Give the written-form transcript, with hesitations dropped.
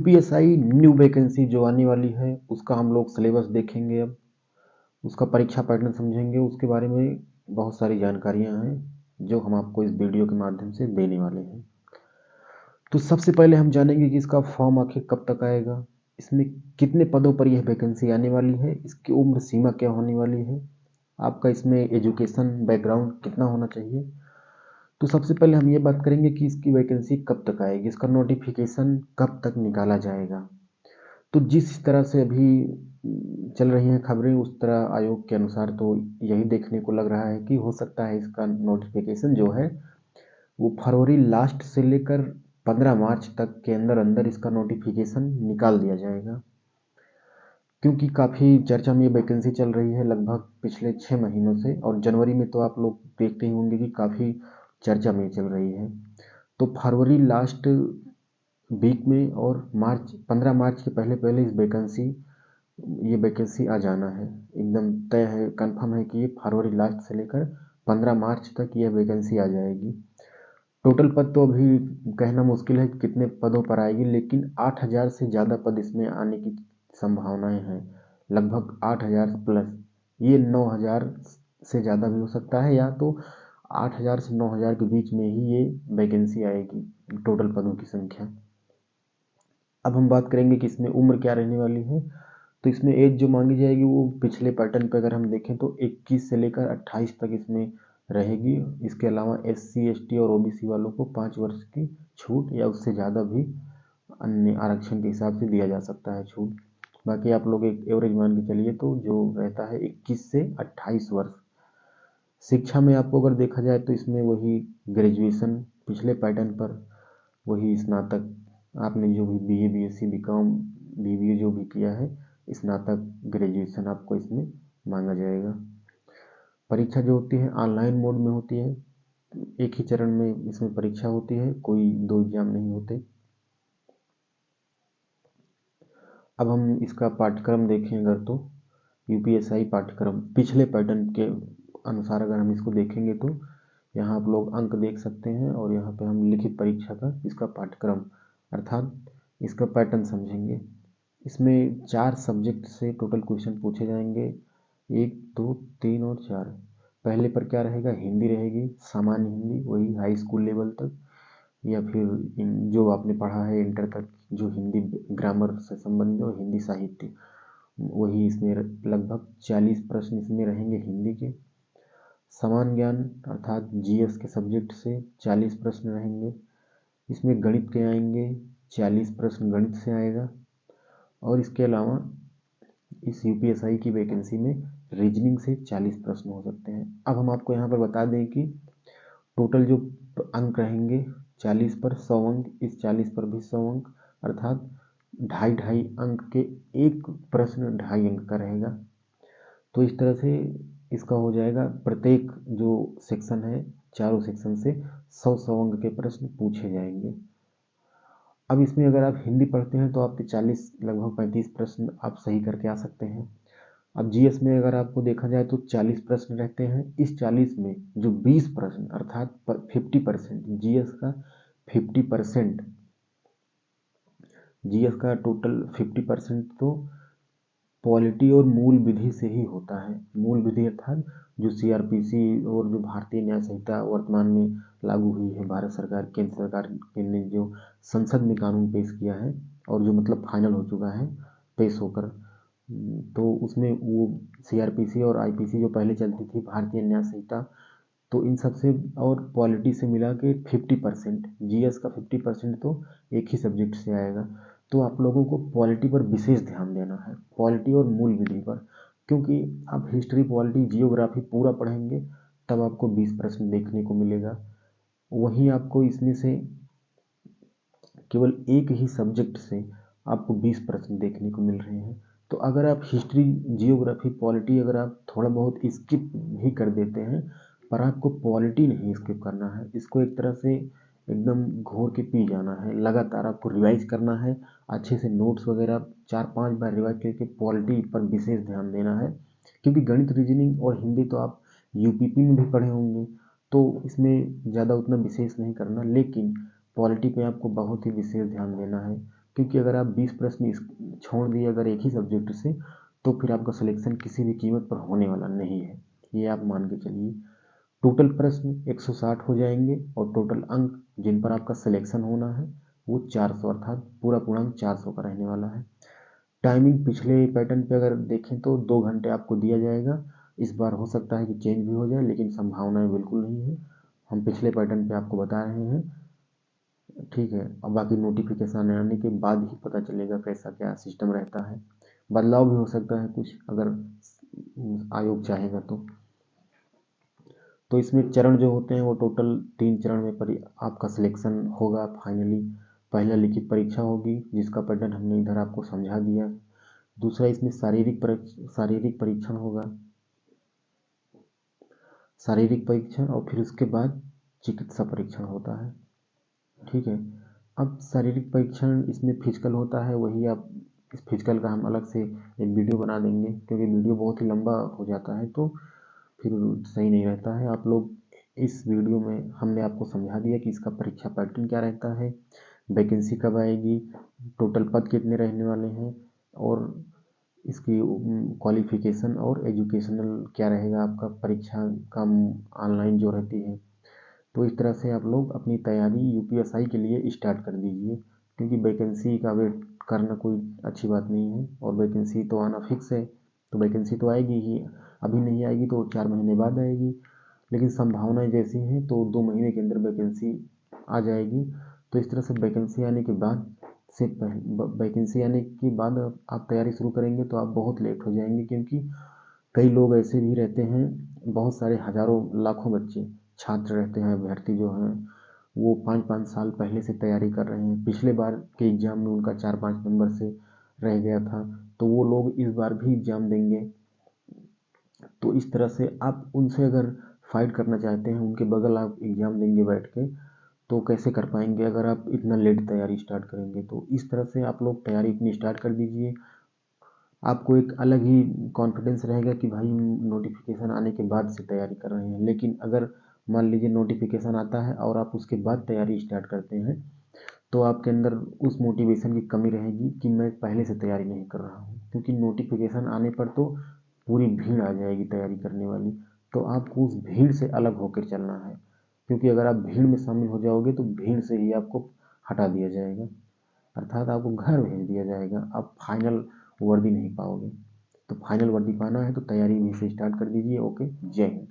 UPSI new vacancy जो आने वाली है उसका हम लोग सिलेबस देखेंगे। अब उसका परीक्षा पैटर्न समझेंगे। उसके बारे में बहुत सारी जानकारियां हैं जो हम आपको इस वीडियो के माध्यम से देने वाले हैं। तो सबसे पहले हम जानेंगे कि इसका फॉर्म आखिर कब तक आएगा, इसमें कितने पदों पर यह वैकेंसी आने वाली है, इसकी उम्र सीमा क्या होने वाली है, आपका इसमें एजुकेशन बैकग्राउंड कितना होना चाहिए। तो सबसे पहले हम ये बात करेंगे कि इसकी वैकेंसी कब तक आएगी, इसका नोटिफिकेशन कब तक निकाला जाएगा। तो जिस तरह से अभी चल रही हैं खबरें, उस तरह आयोग के अनुसार तो यही देखने को लग रहा है कि हो सकता है इसका नोटिफिकेशन जो है वो फरवरी लास्ट से लेकर 15 मार्च तक के अंदर अंदर इसका नोटिफिकेशन निकाल दिया जाएगा। क्योंकि काफ़ी चर्चा में ये वैकेंसी चल रही है लगभग पिछले 6 महीनों से, और जनवरी में तो आप लोग देखते ही होंगे कि काफ़ी चर्चा में चल रही है। तो फरवरी लास्ट वीक में और मार्च 15 मार्च के पहले पहले ये वैकेंसी आ जाना है। एकदम तय है, कंफर्म है कि ये फरवरी लास्ट से लेकर 15 मार्च तक यह वैकेंसी आ जाएगी। टोटल पद तो अभी कहना मुश्किल है कि कितने पदों पर आएगी, लेकिन 8,000 से ज़्यादा पद इसमें आने की संभावनाएं हैं, लगभग 8,000 प्लस। ये 9,000 से ज़्यादा भी हो सकता है, या तो 8,000 से 9,000 के बीच में ही ये वैकेंसी आएगी, टोटल पदों की संख्या। अब हम बात करेंगे कि इसमें उम्र क्या रहने वाली है। तो इसमें एज जो मांगी जाएगी वो पिछले पैटर्न पे अगर हम देखें तो 21 से लेकर 28 तक इसमें रहेगी। इसके अलावा SC ST और OBC वालों को 5 वर्ष की छूट या उससे ज़्यादा भी अन्य आरक्षण के हिसाब से दिया जा सकता है छूट। बाकी आप लोग एक एवरेज मान के चलिए तो जो रहता है 21 से 28 वर्ष। शिक्षा में आपको अगर देखा जाए तो इसमें वही ग्रेजुएशन पिछले पैटर्न पर, वही स्नातक, आपने जो भी BA BSc BCom BBA जो भी किया है, स्नातक ग्रेजुएशन आपको इसमें मांगा जाएगा। परीक्षा जो होती है ऑनलाइन मोड में होती है, एक ही चरण में इसमें परीक्षा होती है, कोई 2 एग्जाम नहीं होते। अब हम इसका पाठ्यक्रम देखें अगर तो यूपीएसआई पाठ्यक्रम पिछले पैटर्न के अनुसार अगर हम इसको देखेंगे तो यहाँ आप लोग अंक देख सकते हैं, और यहाँ पे हम लिखित परीक्षा का इसका पाठ्यक्रम अर्थात इसका पैटर्न समझेंगे। इसमें 4 सब्जेक्ट से टोटल क्वेश्चन पूछे जाएंगे, 1 2 3 और 4। पहले पर क्या रहेगा, हिंदी रहेगी, सामान्य हिंदी, वही हाई स्कूल लेवल तक, या फिर जो आपने पढ़ा है इंटर तक, जो हिंदी ग्रामर से संबंधित और हिंदी साहित्य, वही इसमें लगभग 40 प्रश्न इसमें रहेंगे हिंदी के। समान ज्ञान अर्थात GS के सब्जेक्ट से 40 प्रश्न रहेंगे। इसमें गणित के आएंगे, 40 प्रश्न गणित से आएगा। और इसके अलावा इस यूपीएसआई की वैकेंसी में रीजनिंग से 40 प्रश्न हो सकते हैं। अब हम आपको यहाँ पर बता दें कि टोटल जो अंक रहेंगे 40 पर 100 अंक, इस 40 पर भी 100 अंक, अर्थात 2.5 अंक के एक प्रश्न 2.5 अंक का रहेगा। तो इस तरह से इसका हो जाएगा, प्रत्येक जो सेक्शन है चारों सेक्शन से 100 अंक के प्रश्न पूछे जाएंगे। अब इसमें अगर आप हिंदी पढ़ते हैं तो आपके 40 लगभग 35 प्रश्न आप सही करके आ सकते हैं। अब GS में अगर आपको देखा जाए तो 40 प्रश्न रहते हैं। इस 40 में जो 20 प्रश्न अर्थात 50%, GS का 50%, GS का टोटल 50% तो पॉलिटी और मूल विधि से ही होता है। मूल विधि अर्थात जो CRPC और जो भारतीय न्याय संहिता वर्तमान में लागू हुई है, भारत सरकार केंद्र सरकार ने जो संसद में कानून पेश किया है और जो मतलब फाइनल हो चुका है पेश होकर, तो उसमें वो CRPC और IPC जो पहले चलती थी भारतीय न्याय संहिता, तो इन सबसे और पॉलिटी से मिला के 50%, GS का 50% तो एक ही सब्जेक्ट से आएगा। तो आप लोगों को पॉलिटी पर विशेष ध्यान देना है, पॉलिटी और मूल विधि पर, क्योंकि आप हिस्ट्री पॉलिटी जियोग्राफी पूरा पढ़ेंगे तब आपको 20 प्रश्न देखने को मिलेगा। वहीं आपको इसमें से केवल एक ही सब्जेक्ट से आपको 20 प्रश्न देखने को मिल रहे हैं। तो अगर आप हिस्ट्री जियोग्राफी पॉलिटी अगर आप थोड़ा बहुत स्किप भी कर देते हैं, पर आपको पॉलिटी नहीं स्किप करना है, इसको एक तरह से एकदम घोर के पी जाना है। लगातार आपको रिवाइज करना है, अच्छे से नोट्स वगैरह 4-5 बार रिवाइज करके पॉलिटी पर विशेष ध्यान देना है। क्योंकि गणित रीजनिंग और हिंदी तो आप UPP में भी पढ़े होंगे, तो इसमें ज़्यादा उतना विशेष नहीं करना, लेकिन पॉलिटी पे आपको बहुत ही विशेष ध्यान देना है। क्योंकि अगर आप 20 प्रश्न छोड़ दिए अगर एक ही सब्जेक्ट से, तो फिर आपका सिलेक्शन किसी भी कीमत पर होने वाला नहीं है, ये आप मान के चलिए। टोटल प्रश्न 160 हो जाएंगे और टोटल अंक जिन पर आपका सिलेक्शन होना है वो 400, अर्थात पूरा पूर्णांक 400 का रहने वाला है। टाइमिंग पिछले पैटर्न पे अगर देखें तो 2 घंटे आपको दिया जाएगा। इस बार हो सकता है कि चेंज भी हो जाए, लेकिन संभावनाएं बिल्कुल नहीं है। हम पिछले पैटर्न पे आपको बता रहे हैं, ठीक है। अब बाकी नोटिफिकेशन आने के बाद ही पता चलेगा कैसा क्या सिस्टम रहता है। बदलाव भी हो सकता है कुछ, अगर आयोग चाहेगा तो इसमें चरण जो होते हैं वो टोटल 3 चरण में आपका सिलेक्शन होगा फाइनली। पहला लिखित परीक्षा होगी जिसका पैटर्न हमने इधर आपको समझा दिया है। दूसरा इसमें शारीरिक परीक्षण होगा, शारीरिक परीक्षण, और फिर उसके बाद चिकित्सा परीक्षण होता है, ठीक है। अब शारीरिक परीक्षण इसमें फिजिकल होता है, वही आप इस फिजिकल का हम अलग से एक वीडियो बना देंगे, क्योंकि वीडियो बहुत ही लंबा हो जाता है तो फिर सही नहीं रहता है। आप लोग इस वीडियो में हमने आपको समझा दिया कि इसका परीक्षा पैटर्न क्या रहता है, वैकेंसी कब आएगी, टोटल पद कितने रहने वाले हैं, और इसकी क्वालिफिकेशन और एजुकेशनल क्या रहेगा आपका परीक्षा का ऑनलाइन जो रहती है। तो इस तरह से आप लोग अपनी तैयारी यूपीएसआई के लिए स्टार्ट कर दीजिए, क्योंकि वैकेंसी का वेट करना कोई अच्छी बात नहीं है, और वैकेंसी तो आना फिक्स है। तो वैकेंसी तो आएगी ही, अभी नहीं आएगी तो 4 महीने बाद आएगी, लेकिन संभावनाएं जैसी हैं तो 2 महीने के अंदर वैकेंसी आ जाएगी। तो इस तरह से वैकेंसी आने के बाद आप तैयारी शुरू करेंगे तो आप बहुत लेट हो जाएंगे, क्योंकि कई लोग ऐसे भी रहते हैं, बहुत सारे हजारों लाखों बच्चे छात्र रहते हैं, अभ्यर्थी जो हैं वो 5-5 साल पहले से तैयारी कर रहे हैं। पिछले बार के एग्ज़ाम में उनका 4-5 नंबर से रह गया था, तो वो लोग इस बार भी एग्ज़ाम देंगे। तो इस तरह से आप उनसे अगर फाइट करना चाहते हैं, उनके बगल आप एग्ज़ाम देंगे बैठ के, तो कैसे कर पाएंगे अगर आप इतना लेट तैयारी स्टार्ट करेंगे। तो इस तरह से आप लोग तैयारी अपनी स्टार्ट कर दीजिए। आपको एक अलग ही कॉन्फिडेंस रहेगा कि भाई नोटिफिकेशन आने के बाद से तैयारी कर रहे हैं। लेकिन अगर मान लीजिए नोटिफिकेशन आता है और आप उसके बाद तैयारी स्टार्ट करते हैं, तो आपके अंदर उस मोटिवेशन की कमी रहेगी कि मैं पहले से तैयारी नहीं कर रहा हूँ, क्योंकि नोटिफिकेशन आने पर तो पूरी भीड़ आ जाएगी तैयारी करने वाली। तो आपको उस भीड़ से अलग होकर चलना है, क्योंकि अगर आप भीड़ में शामिल हो जाओगे तो भीड़ से ही आपको हटा दिया जाएगा, अर्थात आपको घर भेज दिया जाएगा, आप फाइनल वर्दी नहीं पाओगे। तो फाइनल वर्दी पाना है तो तैयारी भी से स्टार्ट कर दीजिए। ओके, जय हिंद।